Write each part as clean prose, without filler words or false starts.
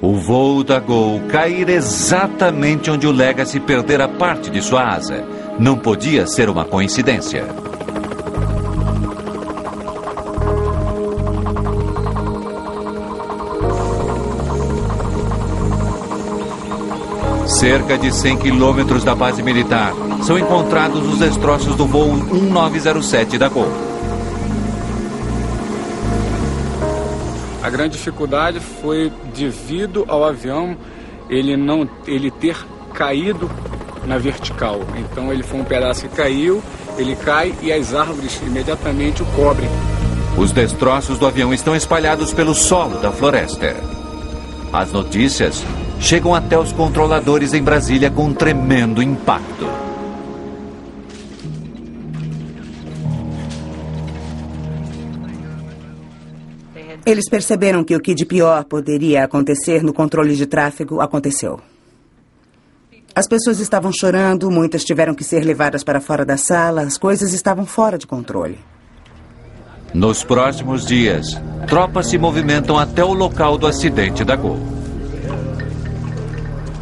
O voo da Gol cair exatamente onde o Legacy perdera parte de sua asa. Não podia ser uma coincidência. Cerca de 100 quilômetros da base militar, são encontrados os destroços do voo 1907 da Gol. A grande dificuldade foi devido ao avião ele ter caído na vertical. Então ele foi um pedaço que caiu, ele cai e as árvores imediatamente o cobrem. Os destroços do avião estão espalhados pelo solo da floresta. As notícias chegam até os controladores em Brasília com um tremendo impacto. Eles perceberam que o que de pior poderia acontecer no controle de tráfego aconteceu. As pessoas estavam chorando, muitas tiveram que ser levadas para fora da sala, as coisas estavam fora de controle. Nos próximos dias, tropas se movimentam até o local do acidente da Gol.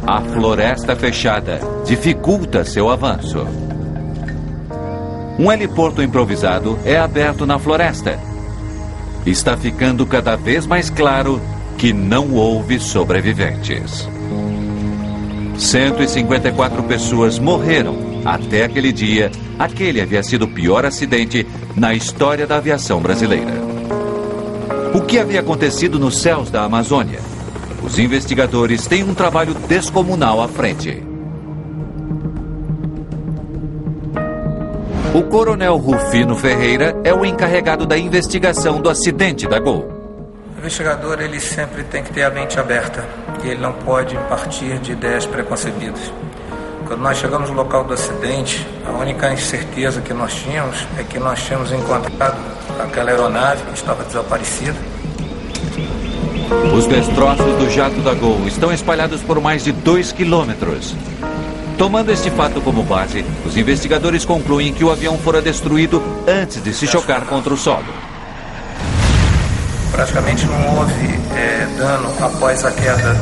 A floresta fechada dificulta seu avanço. Um heliporto improvisado é aberto na floresta. Está ficando cada vez mais claro que não houve sobreviventes. 154 pessoas morreram até aquele dia. Aquele havia sido o pior acidente na história da aviação brasileira. O que havia acontecido nos céus da Amazônia? Os investigadores têm um trabalho descomunal à frente. O coronel Rufino Ferreira é o encarregado da investigação do acidente da Gol. O investigador ele sempre tem que ter a mente aberta e ele não pode partir de ideias preconcebidas. Quando nós chegamos no local do acidente, a única incerteza que nós tínhamos é que nós tínhamos encontrado aquela aeronave que estava desaparecida. Os destroços do jato da Gol estão espalhados por mais de 2 quilômetros. Tomando este fato como base, os investigadores concluem que o avião fora destruído antes de se chocar contra o solo. Praticamente não houve dano após a queda,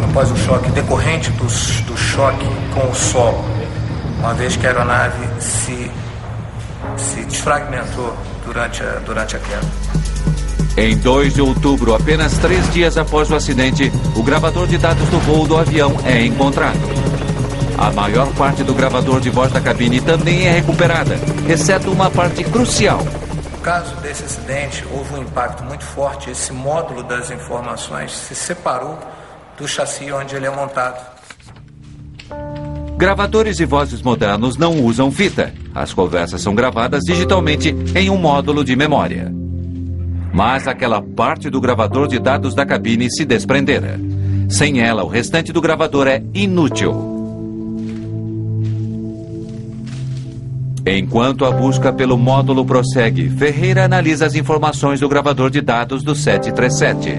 após o choque, decorrente do choque com o solo, uma vez que a aeronave se desfragmentou durante a queda. Em 2 de outubro, apenas 3 dias após o acidente, o gravador de dados do voo do avião é encontrado. A maior parte do gravador de voz da cabine também é recuperada, exceto uma parte crucial. No caso desse acidente, houve um impacto muito forte. Esse módulo das informações se separou do chassi onde ele é montado. Gravadores e vozes modernos não usam fita. As conversas são gravadas digitalmente em um módulo de memória. Mas aquela parte do gravador de dados da cabine se desprendera. Sem ela, o restante do gravador é inútil. Enquanto a busca pelo módulo prossegue, Ferreira analisa as informações do gravador de dados do 737.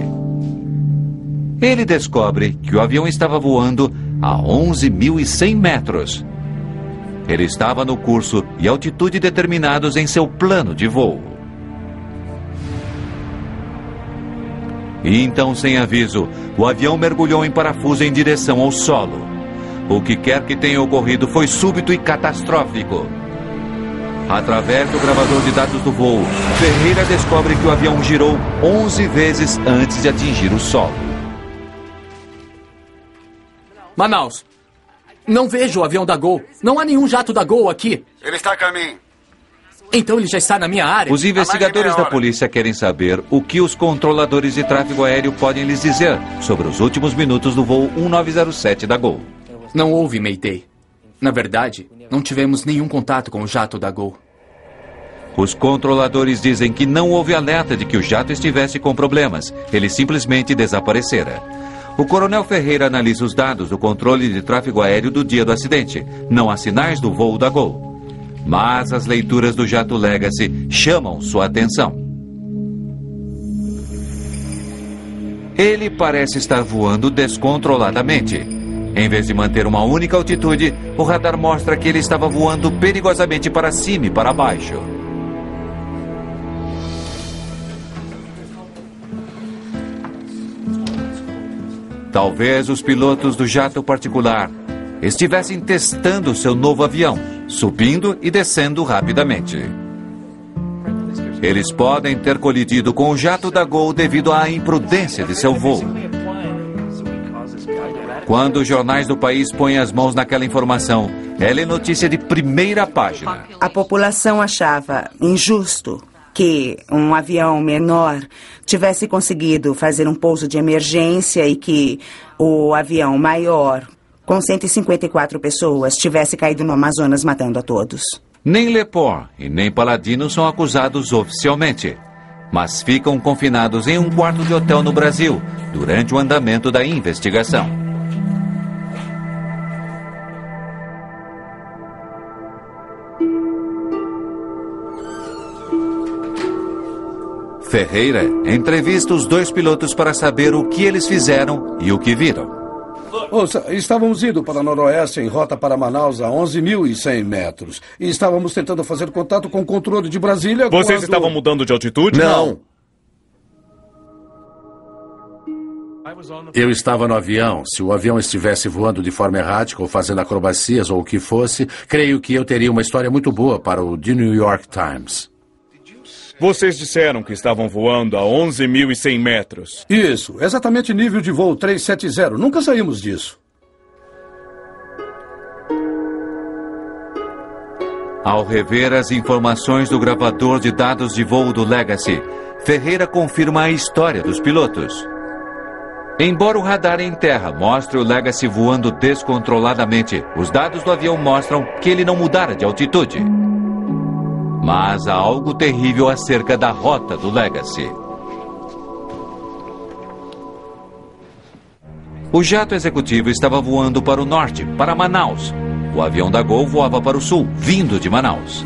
Ele descobre que o avião estava voando a 11.100 metros. Ele estava no curso e altitude determinados em seu plano de voo. E então, sem aviso, o avião mergulhou em parafuso em direção ao solo. O que quer que tenha ocorrido foi súbito e catastrófico. Através do gravador de dados do voo, Ferreira descobre que o avião girou 11 vezes antes de atingir o solo. Manaus, não vejo o avião da Gol. Não há nenhum jato da Gol aqui. Ele está a caminho. Então ele já está na minha área? Os investigadores da polícia querem saber o que os controladores de tráfego aéreo podem lhes dizer sobre os últimos minutos do voo 1907 da Gol. Não houve Mayday. Na verdade, não tivemos nenhum contato com o jato da Gol. Os controladores dizem que não houve alerta de que o jato estivesse com problemas. Ele simplesmente desaparecera. O coronel Ferreira analisa os dados do controle de tráfego aéreo do dia do acidente. Não há sinais do voo da Gol. Mas as leituras do jato Legacy chamam sua atenção. Ele parece estar voando descontroladamente. Em vez de manter uma única altitude, o radar mostra que ele estava voando perigosamente para cima e para baixo. Talvez os pilotos do jato particular estivessem testando seu novo avião, subindo e descendo rapidamente. Eles podem ter colidido com o jato da Gol devido à imprudência de seu voo. Quando os jornais do país põem as mãos naquela informação, ela é notícia de primeira página. A população achava injusto que um avião menor tivesse conseguido fazer um pouso de emergência e que o avião maior, com 154 pessoas, tivesse caído no Amazonas matando a todos. Nem Lepore e nem Paladino são acusados oficialmente, mas ficam confinados em um quarto de hotel no Brasil durante o andamento da investigação. Ferreira entrevista os dois pilotos para saber o que eles fizeram e o que viram. Ouça, estávamos indo para noroeste em rota para Manaus a 11.100 metros. E estávamos tentando fazer contato com o controle de Brasília quando... Vocês estavam mudando de altitude? Não. Eu estava no avião. Se o avião estivesse voando de forma errática ou fazendo acrobacias ou o que fosse, creio que eu teria uma história muito boa para o The New York Times. Vocês disseram que estavam voando a 11.100 metros. Isso, exatamente nível de voo 370. Nunca saímos disso. Ao rever as informações do gravador de dados de voo do Legacy, Ferreira confirma a história dos pilotos. Embora o radar em terra mostre o Legacy voando descontroladamente, os dados do avião mostram que ele não mudara de altitude. Mas há algo terrível acerca da rota do Legacy. O jato executivo estava voando para o norte, para Manaus. O avião da Gol voava para o sul, vindo de Manaus.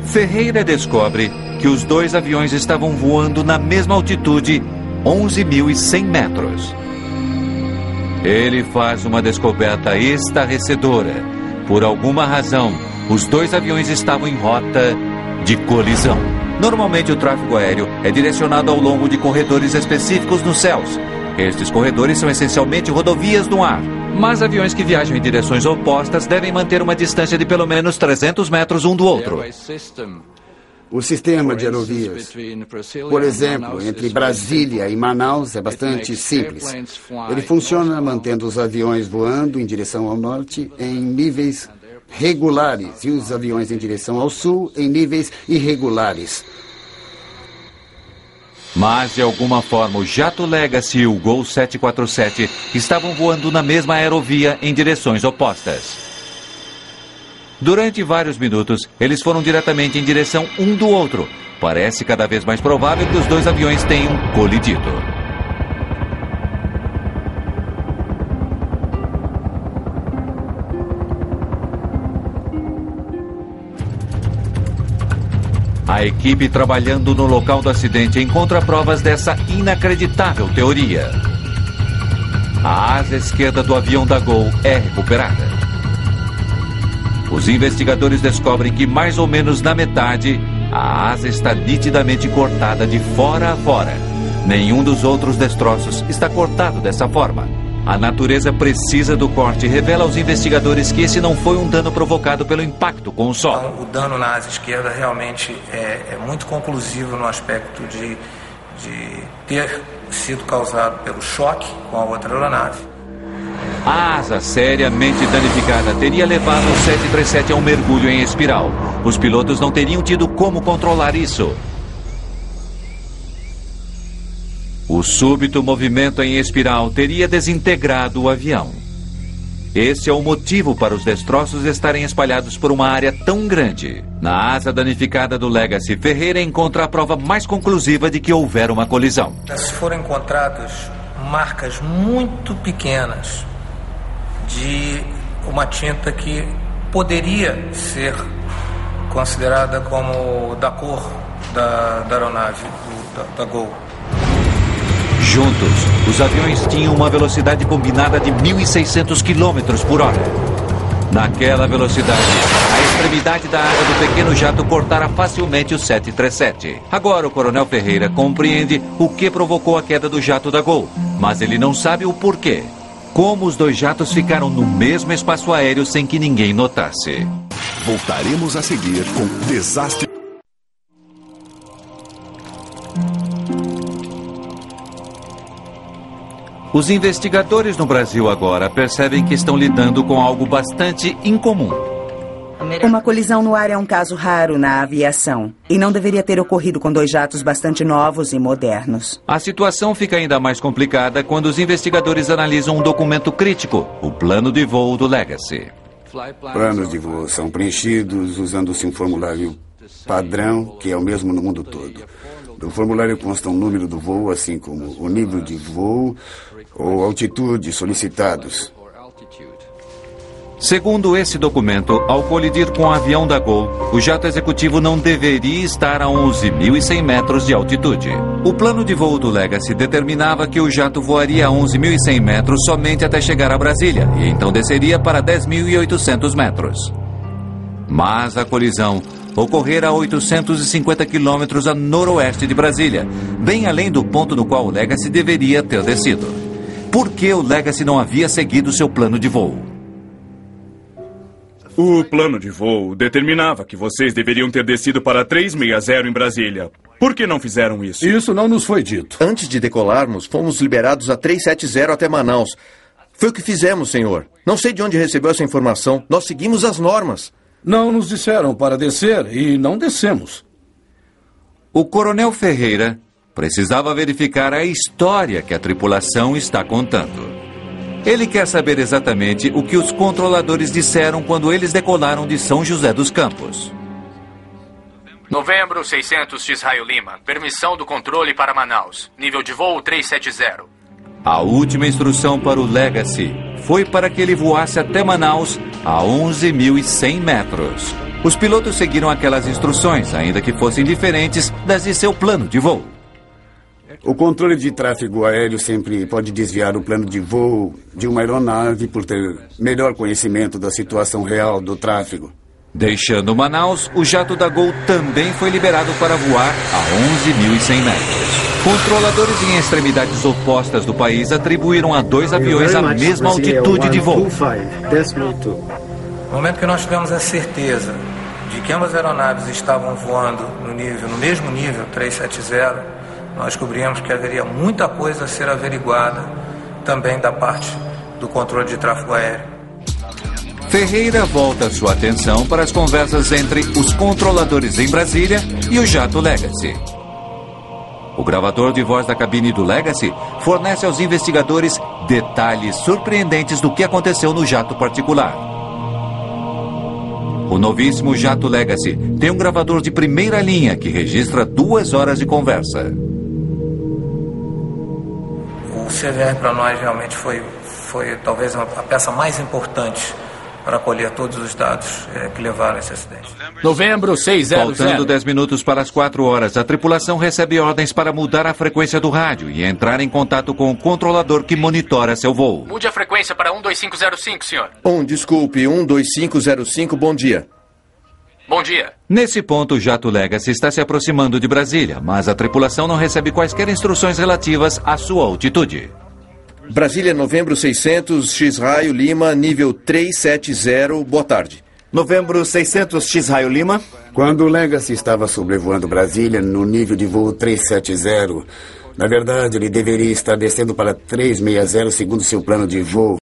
Ferreira descobre que os dois aviões estavam voando na mesma altitude, 11.100 metros. Ele faz uma descoberta estarrecedora. Por alguma razão, os dois aviões estavam em rota de colisão. Normalmente o tráfego aéreo é direcionado ao longo de corredores específicos nos céus. Estes corredores são essencialmente rodovias no ar. Mas aviões que viajam em direções opostas devem manter uma distância de pelo menos 300 metros um do outro. O sistema de aerovias, por exemplo, entre Brasília e Manaus, é bastante simples. Ele funciona mantendo os aviões voando em direção ao norte em níveis regulares e os aviões em direção ao sul em níveis irregulares. Mas, de alguma forma, o jato Legacy e o Gol 747 estavam voando na mesma aerovia em direções opostas. Durante vários minutos, eles foram diretamente em direção um do outro. Parece cada vez mais provável que os dois aviões tenham colidido. A equipe trabalhando no local do acidente encontra provas dessa inacreditável teoria. A asa esquerda do avião da Gol é recuperada. Os investigadores descobrem que mais ou menos na metade, a asa está nitidamente cortada de fora a fora. Nenhum dos outros destroços está cortado dessa forma. A natureza precisa do corte revela aos investigadores que esse não foi um dano provocado pelo impacto com o solo. Então, o dano na asa esquerda realmente é muito conclusivo no aspecto de ter sido causado pelo choque com a outra aeronave. A asa seriamente danificada teria levado o 737 a um mergulho em espiral. Os pilotos não teriam tido como controlar isso. O súbito movimento em espiral teria desintegrado o avião. Esse é o motivo para os destroços estarem espalhados por uma área tão grande. Na asa danificada do Legacy, Ferreira encontra a prova mais conclusiva de que houver uma colisão. Foram encontradas marcas muito pequenas de uma tinta que poderia ser considerada como da cor da aeronave, da Gol. Juntos, os aviões tinham uma velocidade combinada de 1.600 km por hora. Naquela velocidade, a extremidade da asa do pequeno jato cortara facilmente o 737. Agora o Coronel Ferreira compreende o que provocou a queda do jato da Gol, mas ele não sabe o porquê. Como os dois jatos ficaram no mesmo espaço aéreo sem que ninguém notasse. Voltaremos a seguir com Desastre. Os investigadores no Brasil agora percebem que estão lidando com algo bastante incomum. Uma colisão no ar é um caso raro na aviação e não deveria ter ocorrido com dois jatos bastante novos e modernos. A situação fica ainda mais complicada quando os investigadores analisam um documento crítico, o plano de voo do Legacy. Planos de voo são preenchidos usando-se um formulário padrão, que é o mesmo no mundo todo. No formulário consta o número do voo, assim como o nível de voo ou altitude solicitados. Segundo esse documento, ao colidir com o avião da Gol, o jato executivo não deveria estar a 11.100 metros de altitude. O plano de voo do Legacy determinava que o jato voaria a 11.100 metros somente até chegar a Brasília, e então desceria para 10.800 metros. Mas a colisão ocorrera a 850 quilômetros a noroeste de Brasília, bem além do ponto no qual o Legacy deveria ter descido. Por que o Legacy não havia seguido seu plano de voo? O plano de voo determinava que vocês deveriam ter descido para 360 em Brasília. Por que não fizeram isso? Isso não nos foi dito. Antes de decolarmos, fomos liberados a 370 até Manaus. Foi o que fizemos, senhor. Não sei de onde recebeu essa informação. Nós seguimos as normas. Não nos disseram para descer e não descemos. O Coronel Ferreira precisava verificar a história que a tripulação está contando. Ele quer saber exatamente o que os controladores disseram quando eles decolaram de São José dos Campos. Novembro 600 Israel Lima. Permissão do controle para Manaus. Nível de voo 370. A última instrução para o Legacy foi para que ele voasse até Manaus a 11.100 metros. Os pilotos seguiram aquelas instruções, ainda que fossem diferentes das de seu plano de voo. O controle de tráfego aéreo sempre pode desviar o plano de voo de uma aeronave por ter melhor conhecimento da situação real do tráfego. Deixando Manaus, o jato da Gol também foi liberado para voar a 11.100 metros. Controladores em extremidades opostas do país atribuíram a dois aviões a mesma altitude de voo. No momento que nós tivemos a certeza de que ambas aeronaves estavam voando no mesmo nível 370, nós descobrimos que haveria muita coisa a ser averiguada também da parte do controle de tráfego aéreo. Ferreira volta sua atenção para as conversas entre os controladores em Brasília e o jato Legacy. O gravador de voz da cabine do Legacy fornece aos investigadores detalhes surpreendentes do que aconteceu no jato particular. O novíssimo jato Legacy tem um gravador de primeira linha que registra 2 horas de conversa. O CVR para nós realmente foi talvez a peça mais importante para colher todos os dados que levaram a esse acidente. Novembro 600. Faltando 10 minutos para as 4 horas, a tripulação recebe ordens para mudar a frequência do rádio e entrar em contato com o controlador que monitora seu voo. Mude a frequência para 12505, senhor. Desculpe, 12505, bom dia. Bom dia. Nesse ponto, o jato Legacy está se aproximando de Brasília, mas a tripulação não recebe quaisquer instruções relativas à sua altitude. Brasília, novembro 600, X-Raio Lima, nível 370, boa tarde. Novembro 600, X-Raio Lima. Quando o Legacy estava sobrevoando Brasília no nível de voo 370, na verdade ele deveria estar descendo para 360 segundo seu plano de voo.